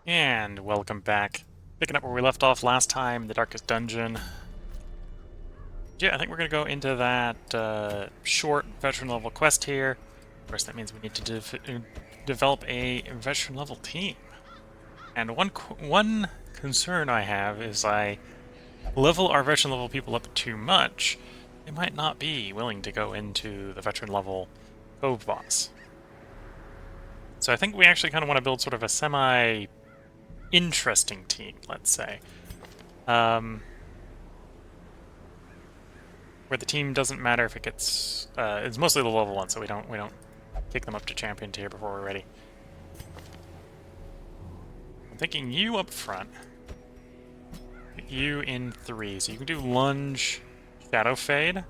And welcome back. Picking up where we left off last time, the Darkest Dungeon. Yeah, I think we're going to go into that short veteran level quest here. Of course, that means we need to develop a veteran level team. And one concern I have is I level our veteran level people up too much. They might not be willing to go into the veteran level Cove boss. So I think we actually kind of want to build sort of a semi-interesting team, let's say. Where the team doesn't matter if it gets it's mostly the level one, so we don't kick them up to champion tier before we're ready. I'm thinking you up front, you in 3, so you can do lunge, shadow fade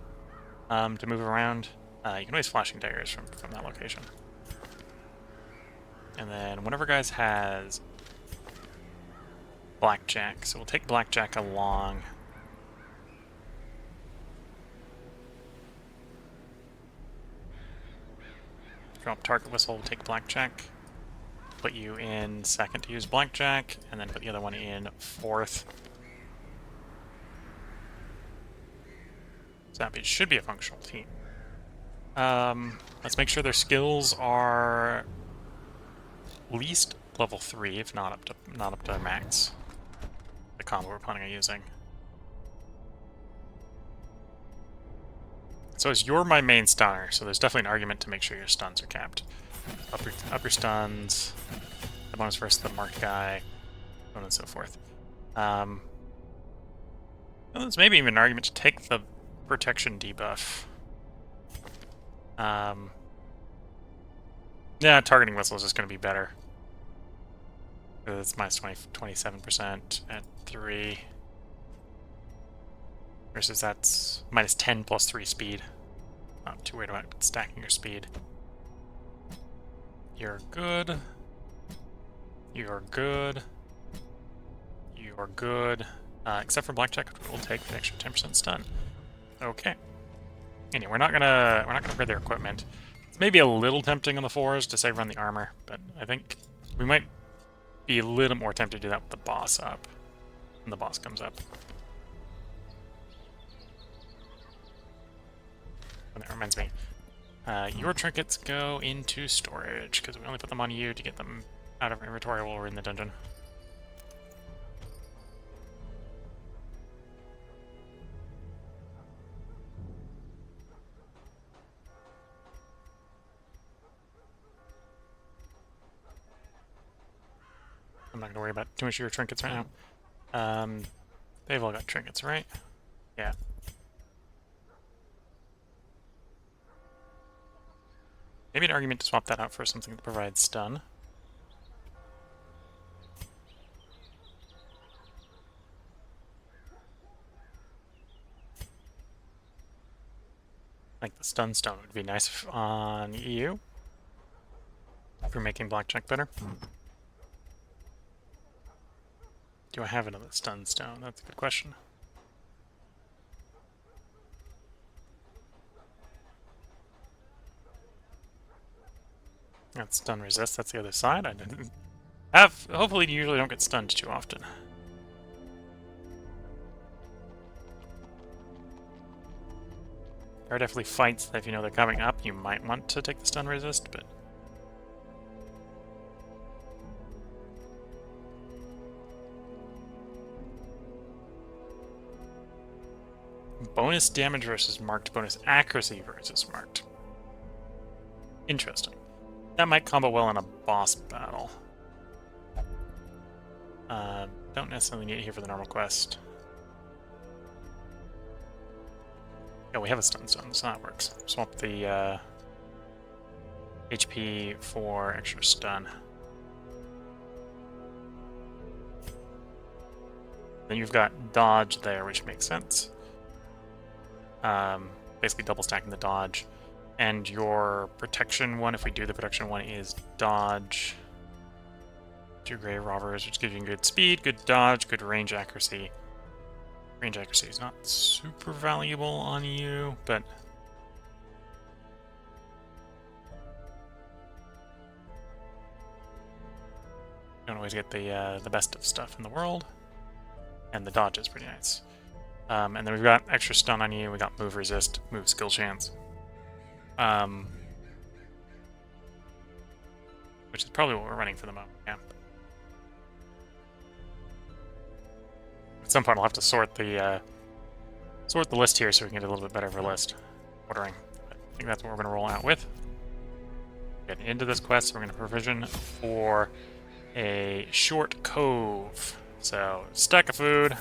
to move around. You can always flashing daggers from that location. And then one of our guys has blackjack, so we'll take blackjack along. Drop target whistle, we'll take blackjack. Put you in second to use blackjack, and then put the other one in fourth. So that should be a functional team. Let's make sure their skills are at least level 3, if not up to max. The combo we're planning on using. So as you're my main stunner, so there's definitely an argument to make sure your stuns are capped. Up your stuns, the bonus versus the marked guy, so on and so forth. Well, there's maybe even an argument to take the protection debuff. Yeah, targeting whistle is just going to be better. It's minus 27% at 3. Versus that's minus 10 plus 3 speed. Not too worried about stacking your speed. You're good. You're good. You're good. Except for blackjack, we'll take the extra 10% stun. Okay. Anyway, we're not gonna upgrade their equipment. It's maybe a little tempting on the 4s to save run the armor, but I think we might be a little more tempted to do that with the boss up. When the boss comes up. And that reminds me. Your trinkets go into storage, because we only put them on you to get them out of inventory while we're in the dungeon. I'm not going to worry about too much of your trinkets right now. They've all got trinkets, right? Yeah. Maybe an argument to swap that out for something that provides stun. Like the stun stone would be nice on you. For making blackjack better. Do I have another stun stone? That's a good question. That's stun resist, that's the other side. I didn't have. Hopefully, you usually don't get stunned too often. There are definitely fights that if you know they're coming up, you might want to take the stun resist, but. Bonus damage versus marked, bonus accuracy versus marked. Interesting. That might combo well in a boss battle. Don't necessarily need it here for the normal quest. Oh, we have a stun stone, so that works. Swap the HP for extra stun. Then you've got dodge there, which makes sense. Basically double stacking the dodge. And your protection one, if we do the protection one, is dodge. 2 grave robbers, which gives you good speed, good dodge, good range accuracy. Range accuracy is not super valuable on you, but don't know always get the best of stuff in the world. And the dodge is pretty nice. And then we've got extra stun on you. We got move resist, move skill chance. Which is probably what we're running for the moment, yeah. At some point I'll have to sort the list here so we can get a little bit better of a list ordering. But I think that's what we're going to roll out with. Getting into this quest, we're going to provision for a short cove. So, stack of food.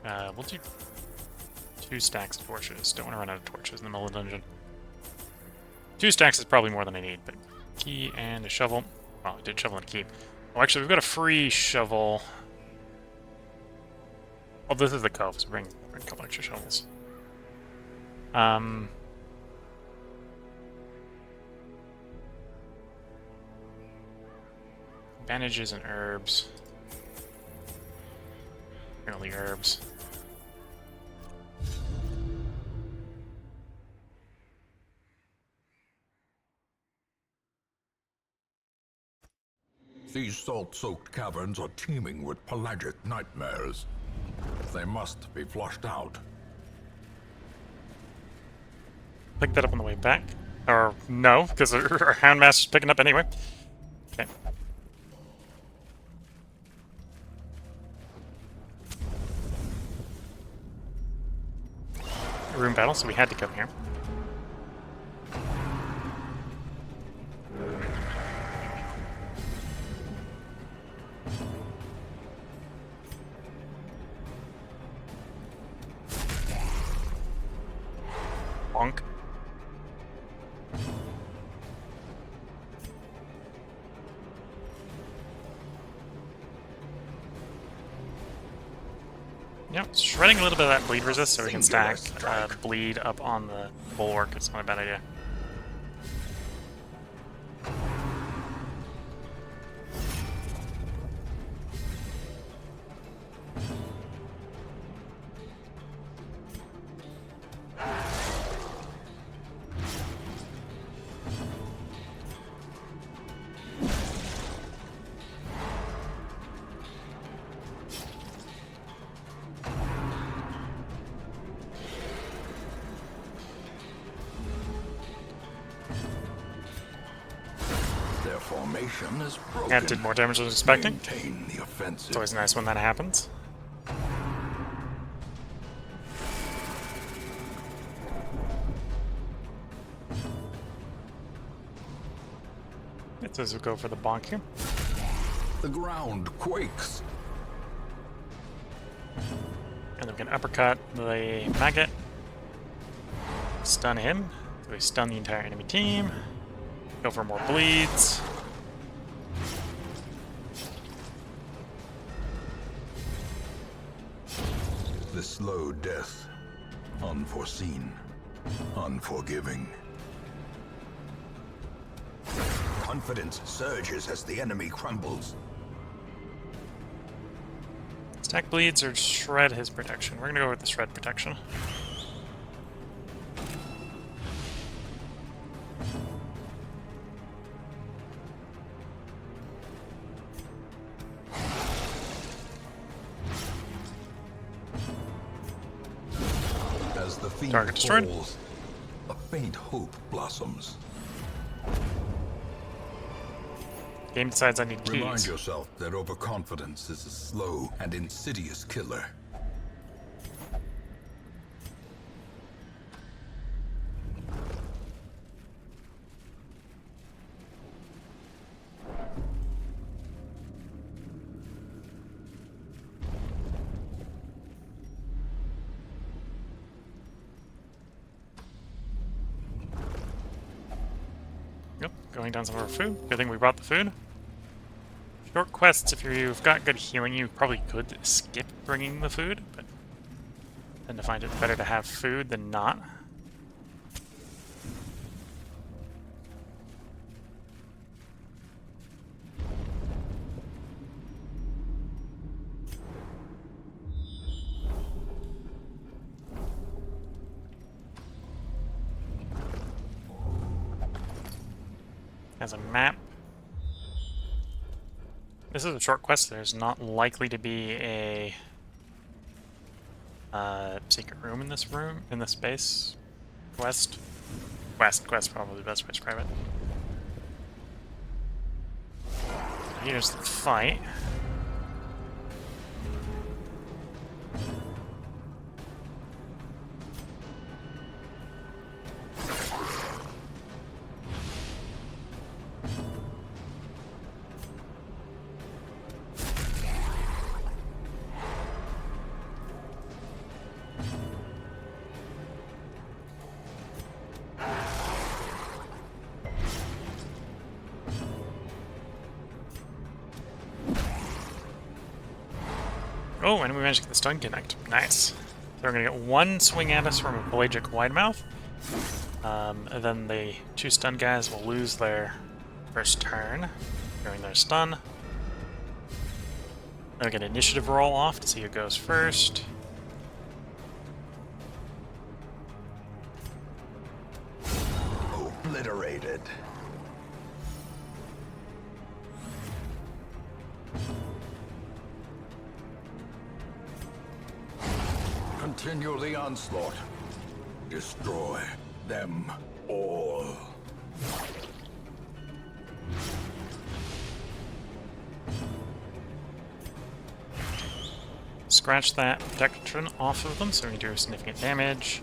We'll do 2 stacks of torches. Don't want to run out of torches in the middle of the dungeon. 2 stacks is probably more than I need, but key and a shovel. Well, I did shovel and key. Oh, actually, we've got a free shovel. Oh, this is the cove, so bring a couple extra shovels. Bandages and herbs. Apparently herbs. These salt-soaked caverns are teeming with pelagic nightmares. They must be flushed out. Pick that up on the way back. Or no, because our Houndmaster's picking up anyway. Okay. Room battle, so we had to come here. Bonk. Yep, shredding a little bit of that bleed resist so we can stack bleed up on the bulwark. It's not a bad idea. Formation is broken. Yeah, it did more damage than I was expecting. Maintain the offensive. It's always nice when that happens. It says we go for the bonk here. The ground quakes. And then we can uppercut the maggot. Stun him. So we stun the entire enemy team. Go for more bleeds. The slow death. Unforeseen. Unforgiving. Confidence surges as the enemy crumbles. Stack bleeds or shred his protection. We're gonna go with the shred protection. As the fiend Target destroyed. falls, a faint hope blossoms. Game decides I need keys. Remind yourself that overconfidence is a slow and insidious killer. Yep, going down some of our food. Good thing we brought the food. Short quests, if you've got good healing, you probably could skip bringing the food, but I tend to find it better to have food than not. Has a map. This is a short quest. There's not likely to be a secret room in this space. Quest, probably the best way to describe it. Here's the fight. Oh, and we managed to get the stun connect. Nice. So we're going to get one swing at us from a pelagic widemouth. And then the two stun guys will lose their first turn during their stun. Then we get an initiative roll off to see who goes first. Obliterated. Continue the onslaught. Destroy them all. Scratch that protection off of them so we can do significant damage.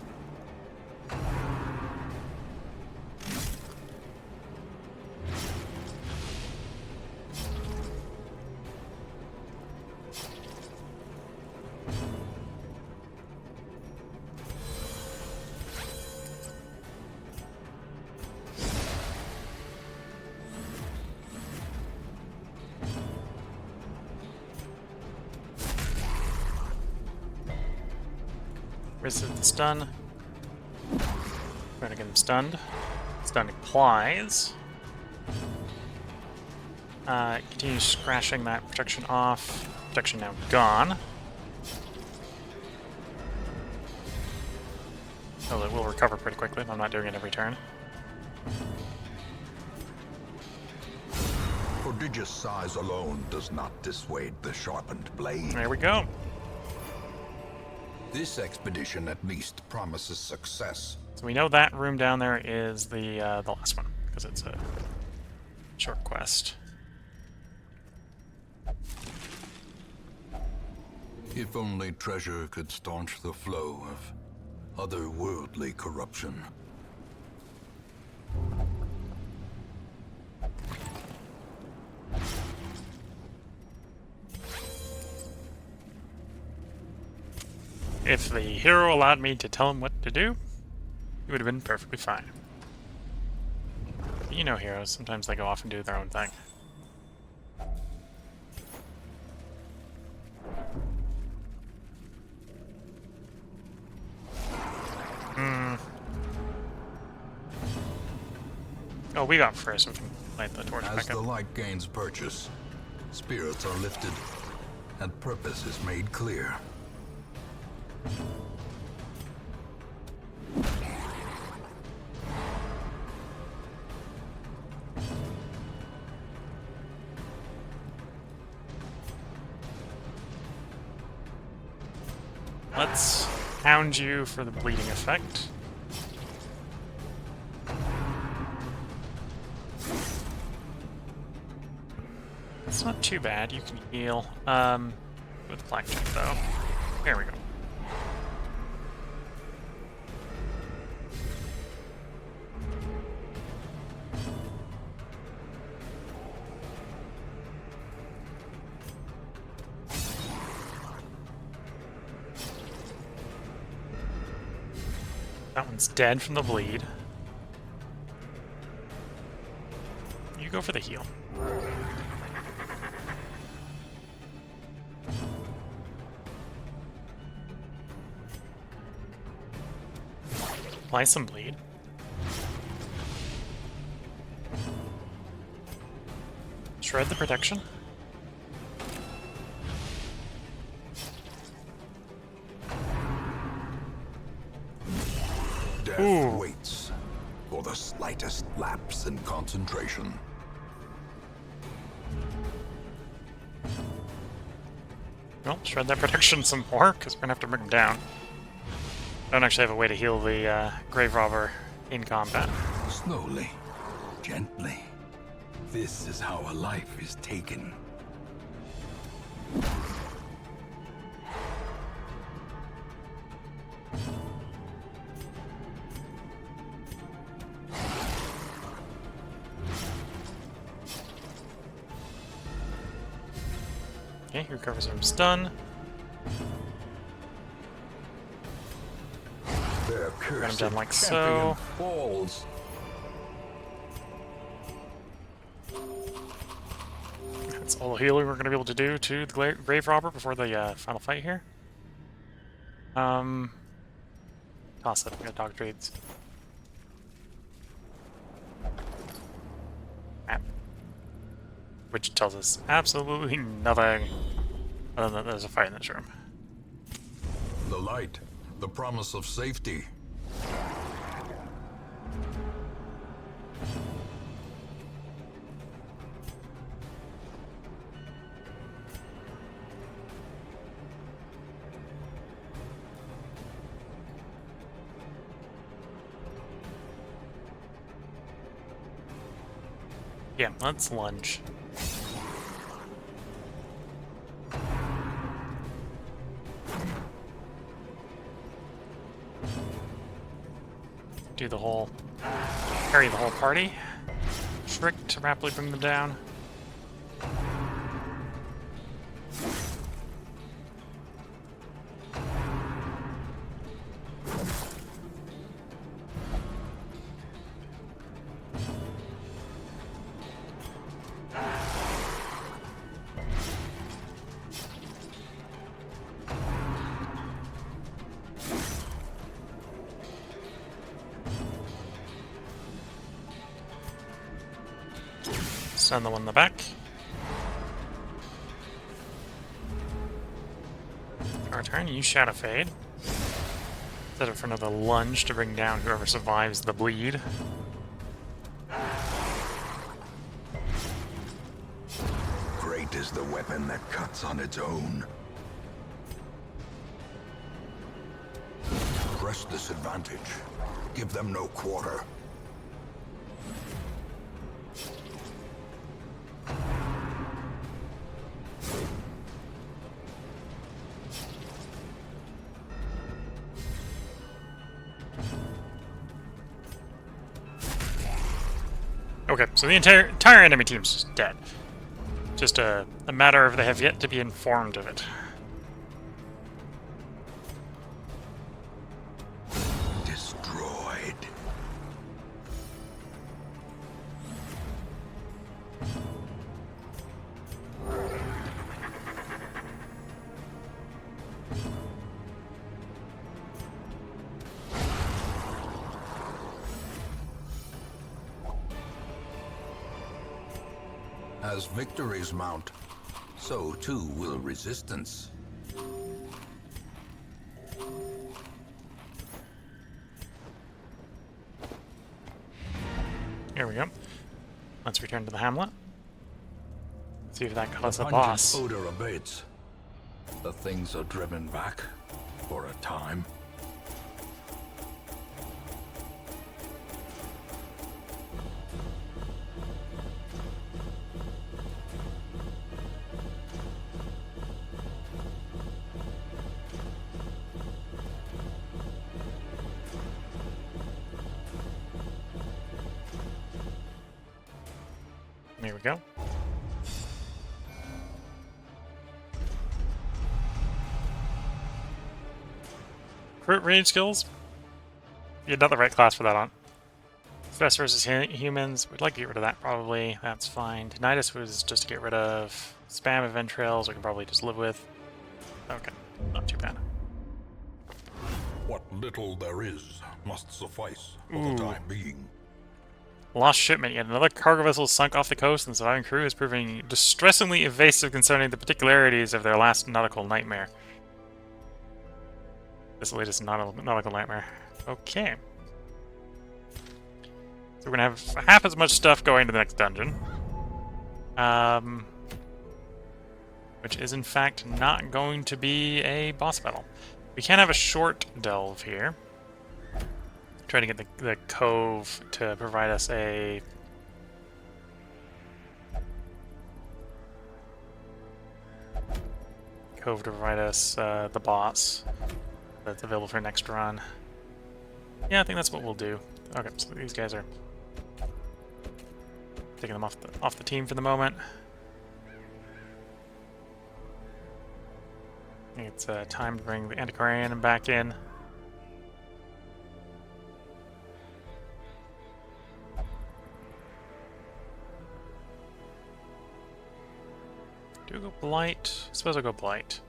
Resist the stun. We're gonna get him stunned. Stun applies. Continue scratching that protection off. Protection now gone. Oh, it will recover pretty quickly if I'm not doing it every turn. Prodigious size alone does not dissuade the sharpened blade. There we go. This expedition at least promises success. So we know that room down there is the last one, because it's a short quest. If only treasure could staunch the flow of otherworldly corruption. If the hero allowed me to tell him what to do, he would have been perfectly fine. But you know heroes, sometimes they go off and do their own thing. Oh, we got first. We can light the torch As back the up. light gains purchase, spirits are lifted, and purpose is made clear. Let's hound you for the bleeding effect. It's not too bad. You can heal. With blackjack though. There we go. That one's dead from the bleed. You go for the heal. Apply some bleed. Shred the protection. Death Ooh. waits for the slightest lapse in concentration. Well, shred that protection some more, because we're going to have to bring him down. I don't actually have a way to heal the Grave Robber in combat. Slowly, gently. This is how a life is taken. Okay, he recovers from stun. Their Got him cursed done like champion so. falls. That's all the healing we're going to be able to do to the Grave Robber before the final fight here. Toss it. We got dog trades. Map. Which tells us absolutely nothing other than there's a fight in this room. The light, the promise of safety. Yeah, let's lunge. Do the whole... carry the whole party. Trick to rapidly bring them down. Send the one in the back. Our turn, use Shadow Fade. Set it for another lunge to bring down whoever survives the bleed. Great is the weapon that cuts on its own. Press this advantage. Give them no quarter. Okay, so the entire enemy team's just dead. Just a matter of they have yet to be informed of it. Destroyed. As victories mount, so too will resistance. Here we go. Let's return to the hamlet. See if that got us a The boss. pungent odor abates. The things are driven back for a time. Here we go. Crit range skills? You're not the right class for that on. Best versus humans. We'd like to get rid of that probably. That's fine. Tinnitus was just to get rid of. Spam event trails we can probably just live with. Okay, not too bad. What little there is must suffice for the time being. Lost shipment. Yet another cargo vessel sunk off the coast, and the surviving crew is proving distressingly evasive concerning the particularities of their last nautical nightmare. This latest nautical nightmare. Okay. So we're gonna have half as much stuff going to the next dungeon. which is in fact not going to be a boss battle. We can have a short delve here. Try to get the Cove to provide us a... Cove to provide us the boss that's available for next run. Yeah, I think that's what we'll do. Okay, so these guys are taking them off the team for the moment. I think it's time to bring the Antiquarian back in. Do we go Blight? I suppose I'll go Blight.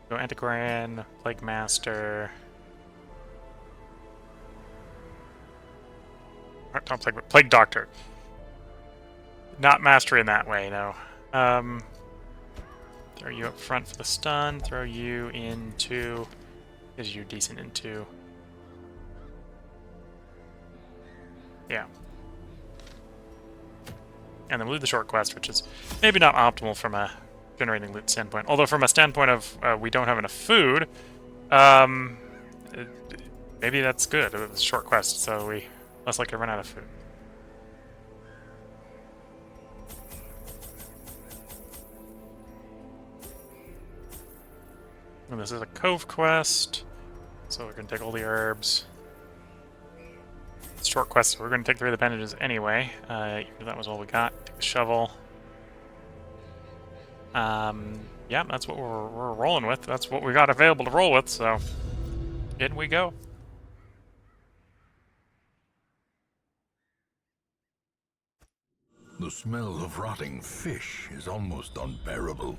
Go Antiquarian, Plague Master. Not Plague Doctor. Not Master in that way, no. Throw you up front for the stun. Throw you into... Is you decent into... Yeah. And then we'll do the short quest, which is maybe not optimal from a generating loot standpoint. Although from a standpoint of we don't have enough food, maybe that's good. It was a short quest, so we less likely to run out of food. And this is a Cove quest, so we're going to take all the herbs. It's a short quest, so we're going to take 3 of the bandages anyway. That was all we got. Take the shovel. Yeah, that's what we're rolling with. That's what we got available to roll with, so in we go. The smell of rotting fish is almost unbearable.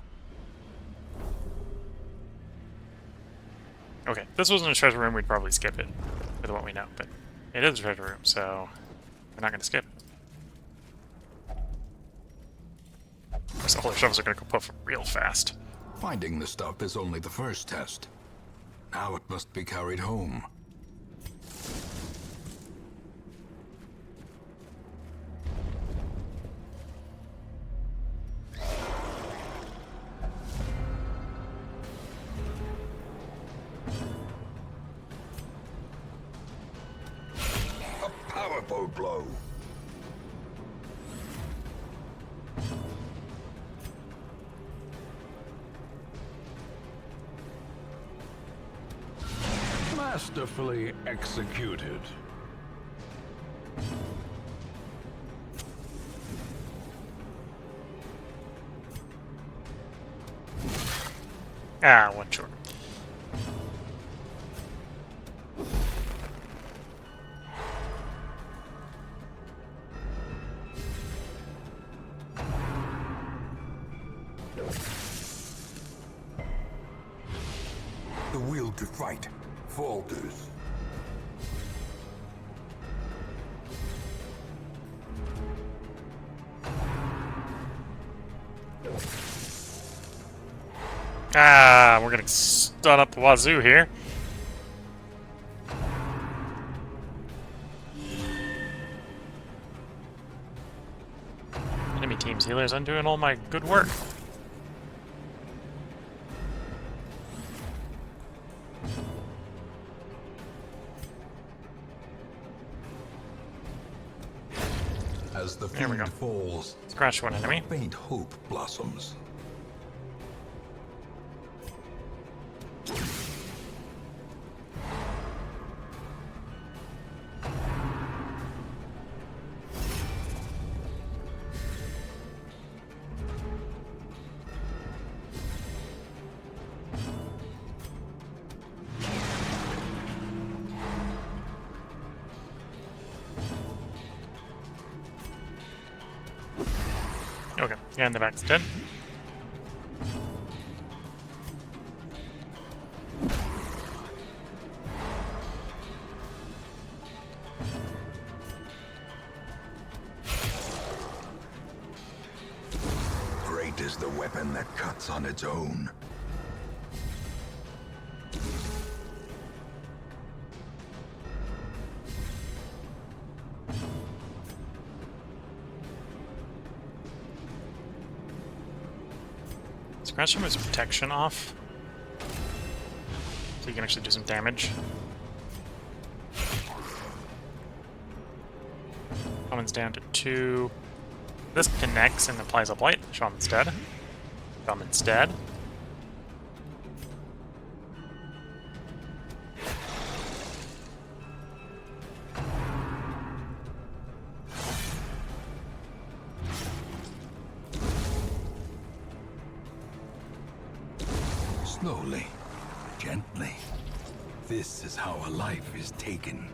Okay, if this wasn't a treasure room, we'd probably skip it with what we know, but it is a treasure room, so we're not going to skip it. Of course, all the shovels are going to go puff real fast. Finding the stuff is only the first test. Now it must be carried home. A powerful blow. Masterfully executed. Ah, one short. The will to fight falters. Ah, we're getting stun up the wazoo here. Enemy team's healers undoing all my good work. As the There we fiend go. falls, Scratch one enemy. faint hope blossoms. Okay, yeah, in the back's dead. Great is the weapon that cuts on its own. Scratch him his protection off, so you can actually do some damage. Common's down to 2. This connects and applies a blight. Show him instead. Show him instead. Slowly, gently. This is how a life is taken.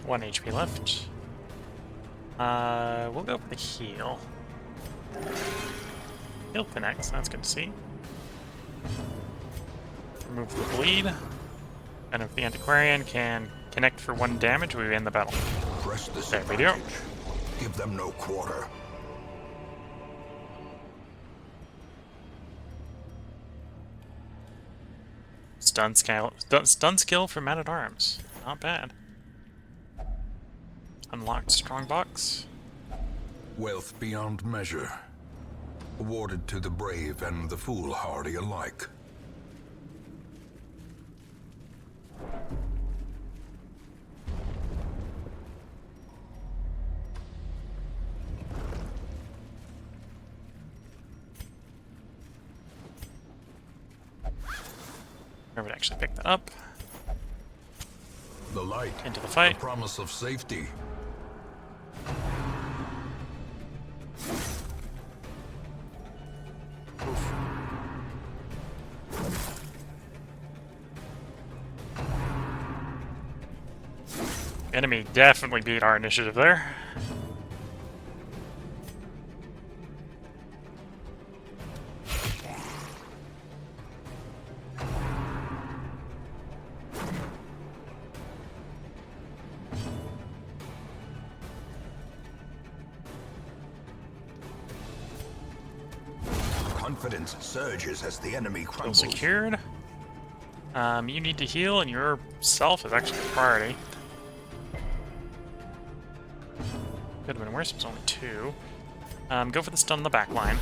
1 HP left. We'll go for the heal. Heal connects, that's good to see. Remove the bleed. And if the Antiquarian can connect for 1 damage, we end the battle. Press this There we go. Give them no quarter. Stun skill for Man-at-Arms. Not bad. Unlocked strong box. Wealth beyond measure. Awarded to the brave and the foolhardy alike. I would actually pick that up. The light. Into the fight. The promise of safety. Oof. Enemy definitely beat our initiative there. Confidence surges as the enemy Well crumbles. secured. You need to heal, and yourself is actually a priority. Could have been worse, it was only 2. Go for the stun on the back line.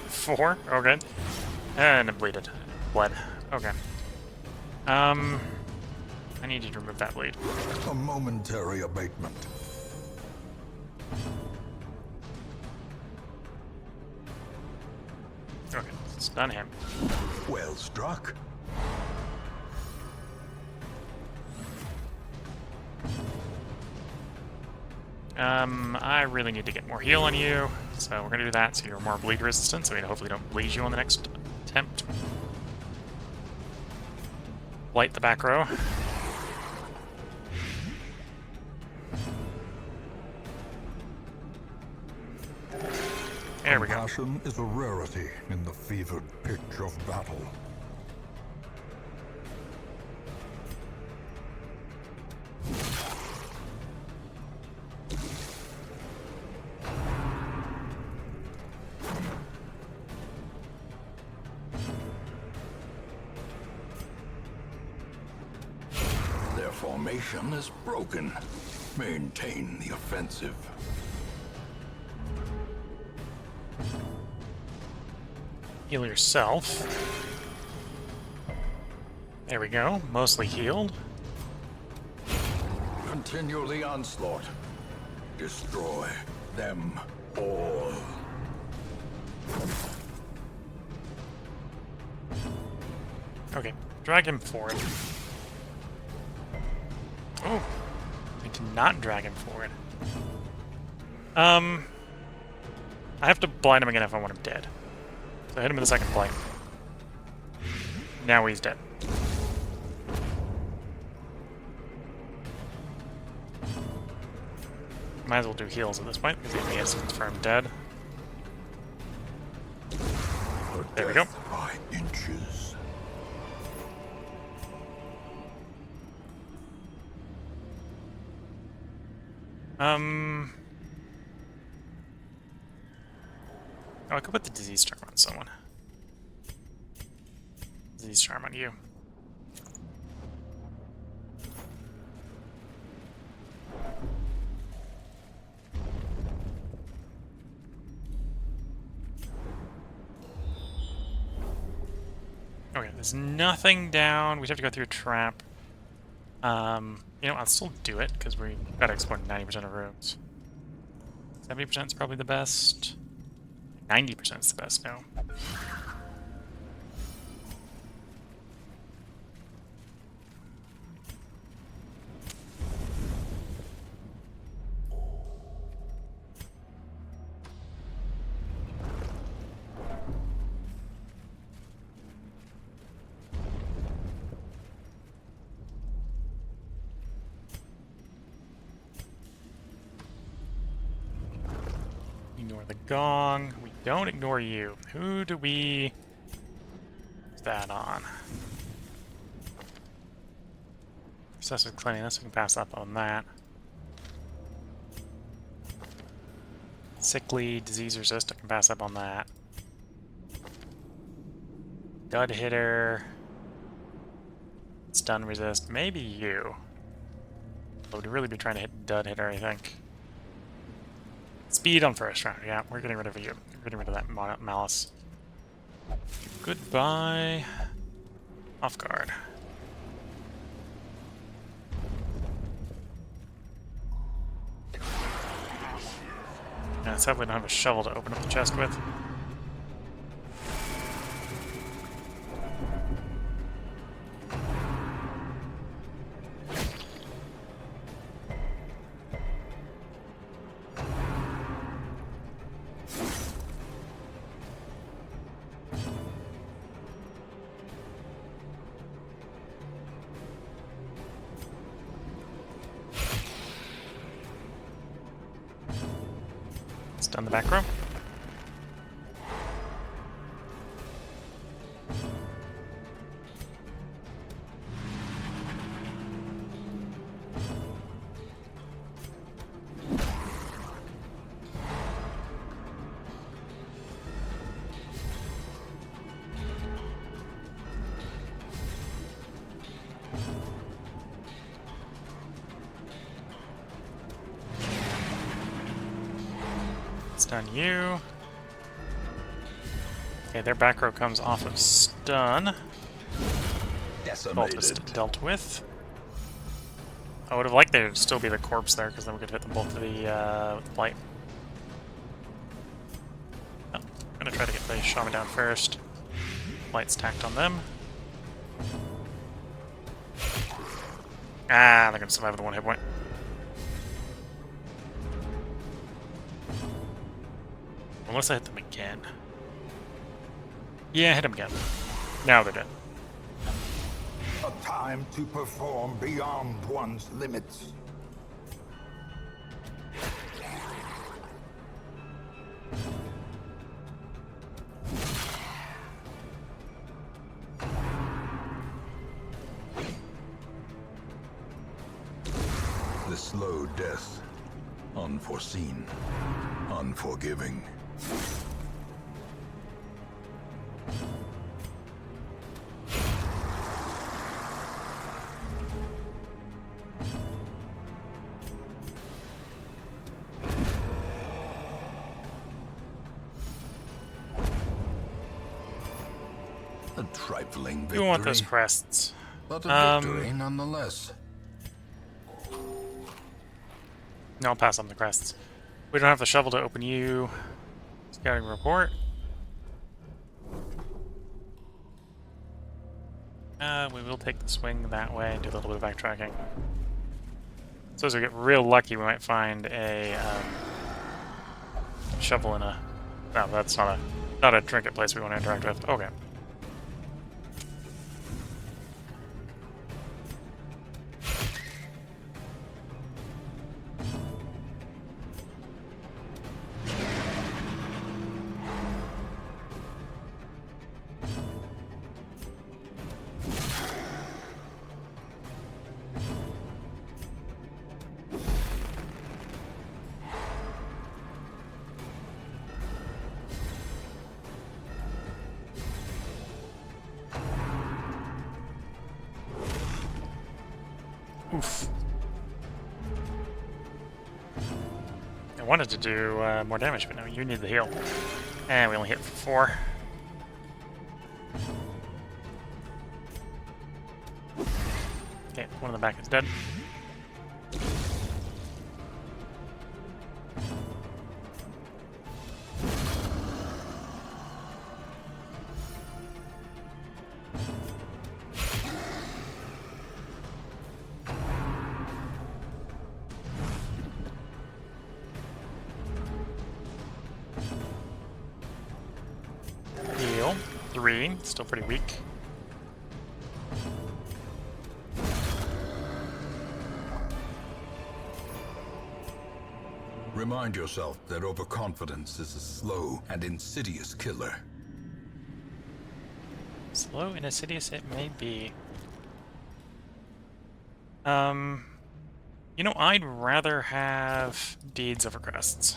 Four? Okay. And it bleeded. Bled. Okay. I need you to remove that bleed. A momentary abatement. Okay, stun him. Well struck. I really need to get more heal on you, so we're gonna do that so you're more bleed resistant, so we hopefully don't bleed you on the next attempt. Blight the back row. There we go. Compassion is a rarity in the fevered pitch of battle. Their formation is broken. Maintain the offensive. Heal yourself. There we go. Mostly healed. Continue the onslaught. Destroy them all. Okay, drag him forward. Oh, I did not drag him forward. I have to blind him again if I want him dead. So I hit him with a second blight. Now he's dead. Might as well do heals at this point, because he is confirmed dead. There we go. By inches. Oh, I could put the disease charm on someone. Disease charm on you. Okay, there's nothing down. We'd have to go through a trap. You know, I'll still do it, because we've got to explore 90% of rooms. 70% is probably the best. 90% is the best, no. Ignore the gong. We don't ignore you. Who do we put that on? Obsessive cleanliness, we can pass up on that. Sickly, disease resist, I can pass up on that. Dud hitter. Stun resist, maybe you. But we'd really be trying to hit dud hitter, I think. Speed on first round, yeah, we're getting rid of you. We're getting rid of that malice. Goodbye. Off guard. Yeah, sadly we don't have a shovel to open up the chest with. Stun the back row. Stun you. Okay, their back row comes off of stun. Bolt was dealt with. I would have liked there to still be the corpse there, because then we could hit them both with the light. Oh, I'm gonna try to get the shaman down first. Light stacked on them. Ah, they're gonna survive with the one hit point. Unless I hit them again. Yeah, hit them again. Now they're dead. A time to perform beyond one's limits. The slow death. Unforeseen. Unforgiving. A trifling victory. You want those crests. But a victory nonetheless. No, I'll pass on the crests. We don't have the shovel to open you. Scouting report. We will take the swing that way and do a little bit of backtracking. So as we get real lucky, we might find a shovel in a... No, that's not a trinket place we want to interact with. Okay. Oof. I wanted to do more damage, but no, you need the heal. And we only hit for 4. Okay, one in the back is dead. Heal. 3, still pretty weak. Remind yourself that overconfidence is a slow and insidious killer. Slow and insidious it may be. You know, I'd rather have deeds over crests.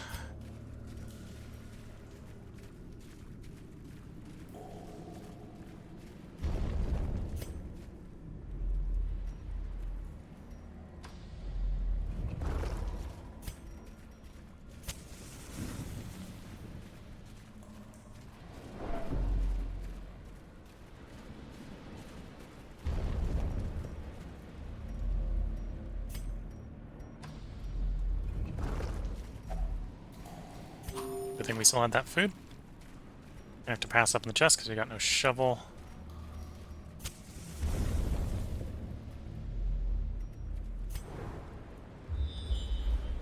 Good thing we still had that food. I have to pass up in the chest because we got no shovel.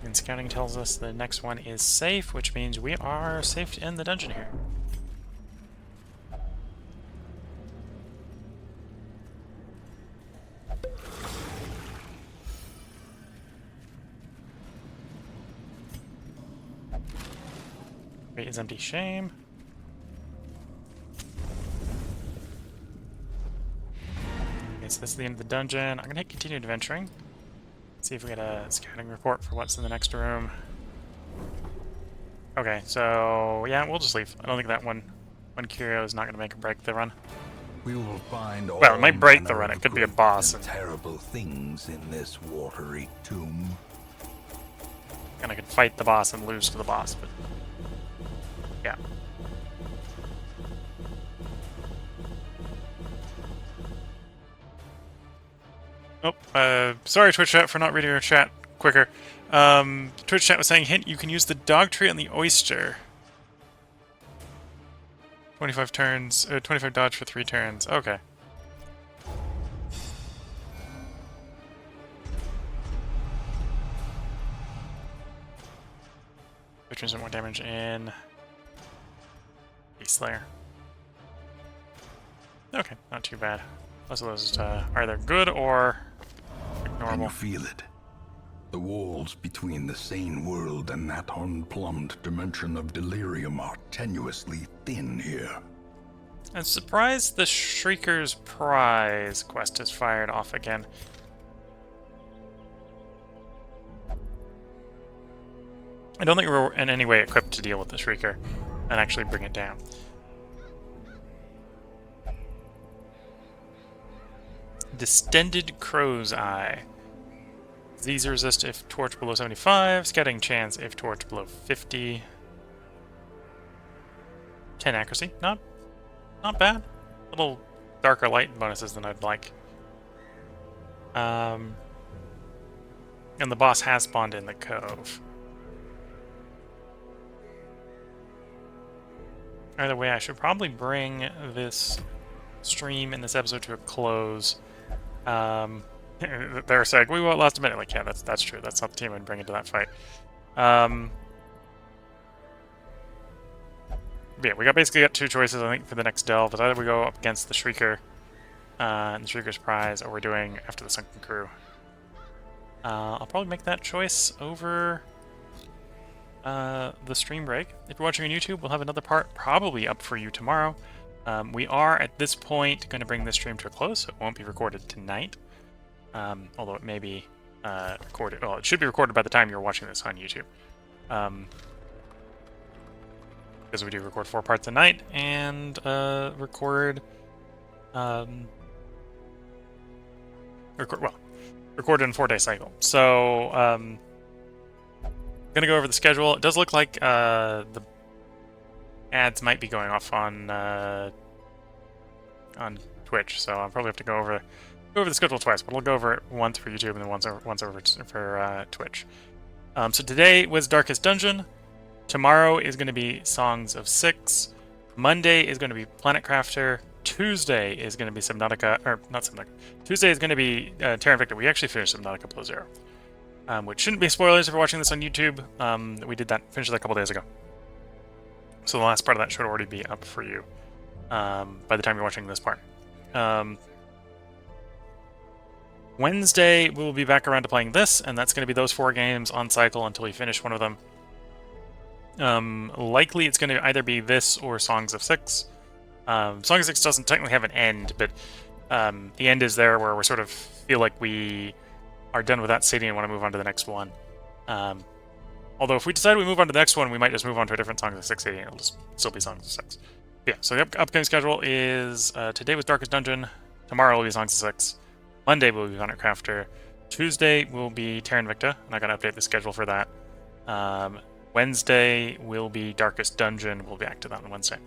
And scouting tells us the next one is safe, which means we are safe to end the dungeon here. Crate is empty, shame. Okay, so this is the end of the dungeon. I'm gonna hit continued adventuring. See if we get a scouting report for what's in the next room. Okay, so yeah, we'll just leave. I don't think that one curio is not gonna make or break the run. We will find all Well, it might break the manner run. of It could be a great boss. and terrible things in this watery tomb. And I could fight the boss and lose to the boss, but yeah. Oh, sorry Twitch chat for not reading your chat quicker. Twitch chat was saying, hint, you can use the dog tree on the oyster. 25 turns, 25 dodge for 3 turns. Okay. Which means more damage in Beast Slayer. Okay, not too bad. Most of those are either good or Can ignorable. you feel it? The walls between the sane world and that unplumbed dimension of delirium are tenuously thin here. I'm surprised the Shrieker's Prize quest is fired off again. I don't think we're in any way equipped to deal with the Shrieker and actually bring it down. Distended Crow's Eye. These resist if torch below 75, scouting chance if torch below 50. 10 accuracy, not bad. A little darker light bonuses than I'd like. And the boss has spawned in the Cove. Either way, I should probably bring this stream and this episode to a close. They're saying, we won't last a minute. Like, yeah, that's true. That's not the team I'd bring into that fight. Yeah, we basically got 2 choices, I think, for the next delve. It's either we go up against the Shrieker and the Shrieker's Prize, or we're doing After the Sunken Crew. I'll probably make that choice over the stream break. If you're watching on YouTube, we'll have another part probably up for you tomorrow. We are, at this point, going to bring this stream to a close, so it won't be recorded tonight. Although it may be recorded. Well, it should be recorded by the time you're watching this on YouTube. Because we do record 4 parts a night, and record recorded in a 4-day cycle. So, gonna go over the schedule. It does look like the ads might be going off on Twitch, so I'll probably have to go over the schedule twice, but we'll go over it once for YouTube and then once over for Twitch. So today was Darkest Dungeon. Tomorrow is going to be Songs of Six. Monday is going to be Planet Crafter. Tuesday is going to be Subnautica, or not Subnautica. Tuesday is going to be Terra Invicta. We actually finished Subnautica Below Zero, which shouldn't be spoilers if you're watching this on YouTube. We finished that a couple days ago. So the last part of that should already be up for you by the time you're watching this part. Wednesday, we will be back around to playing this, and that's going to be those 4 games on cycle until we finish one of them. Likely it's going to either be this or Songs of Six. Songs of Six doesn't technically have an end, but the end is there where we sort of feel like we are done with that city and want to move on to the next one. Although if we decide we move on to the next one, we might just move on to a different Songs of Six city, and it'll just still be Songs of Six. Yeah, so the upcoming schedule is today was Darkest Dungeon, tomorrow will be Songs of Six, Monday will be Planet Crafter, Tuesday will be Terra Invicta, and I gotta update the schedule for that. Wednesday will be Darkest Dungeon, we'll be active on Wednesday.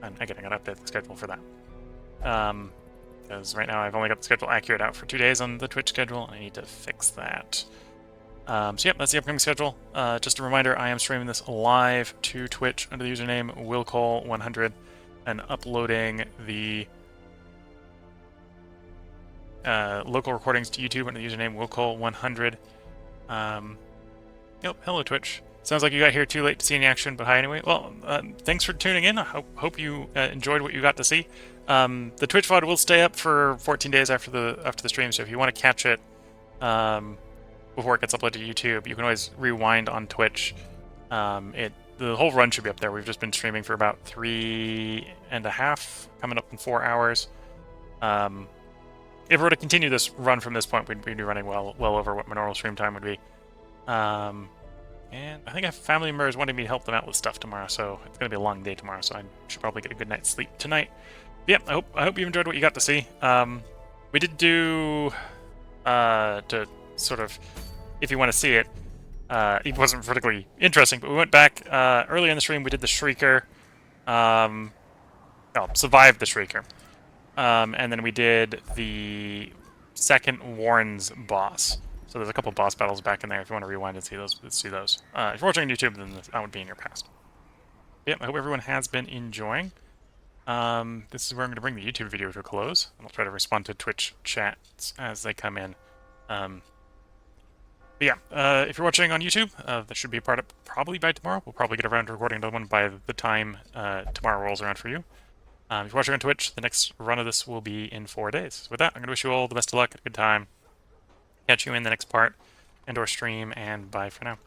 And again, I gotta update the schedule for that. Because right now I've only got the schedule accurate out for 2 days on the Twitch schedule, and I need to fix that. So yep, that's the upcoming schedule. Just a reminder, I am streaming this live to Twitch under the username willcole100 and uploading the local recordings to YouTube under the username willcole100. Yep, hello Twitch. Sounds like you got here too late to see any action, but hi anyway. Well, thanks for tuning in. I hope you enjoyed what you got to see. The Twitch VOD will stay up for 14 days after the stream, so if you want to catch it before it gets uploaded to YouTube, you can always rewind on Twitch. The whole run should be up there. We've just been streaming for about 3.5, coming up in 4 hours. If we were to continue this run from this point, we'd be running well over what my normal stream time would be. And I think I have family members wanting me to help them out with stuff tomorrow, so it's going to be a long day tomorrow, so I should probably get a good night's sleep tonight. But yeah, I hope you enjoyed what you got to see. We did do, to sort of, if you want to see it, it wasn't particularly interesting, but we went back, earlier in the stream, we did the Shrieker, survived the Shrieker. And then we did the second Warren's boss. So there's a couple boss battles back in there if you want to rewind and see those. If you're watching on YouTube, then that would be in your past. Yep, I hope everyone has been enjoying. This is where I'm going to bring the YouTube video to a close. And I'll try to respond to Twitch chats as they come in. But yeah, if you're watching on YouTube, that should be a part of probably by tomorrow. We'll probably get around to recording another one by the time tomorrow rolls around for you. If you're watching on Twitch, the next run of this will be in 4 days. So with that, I'm going to wish you all the best of luck, a good time. Catch you in the next part and/or stream, and bye for now.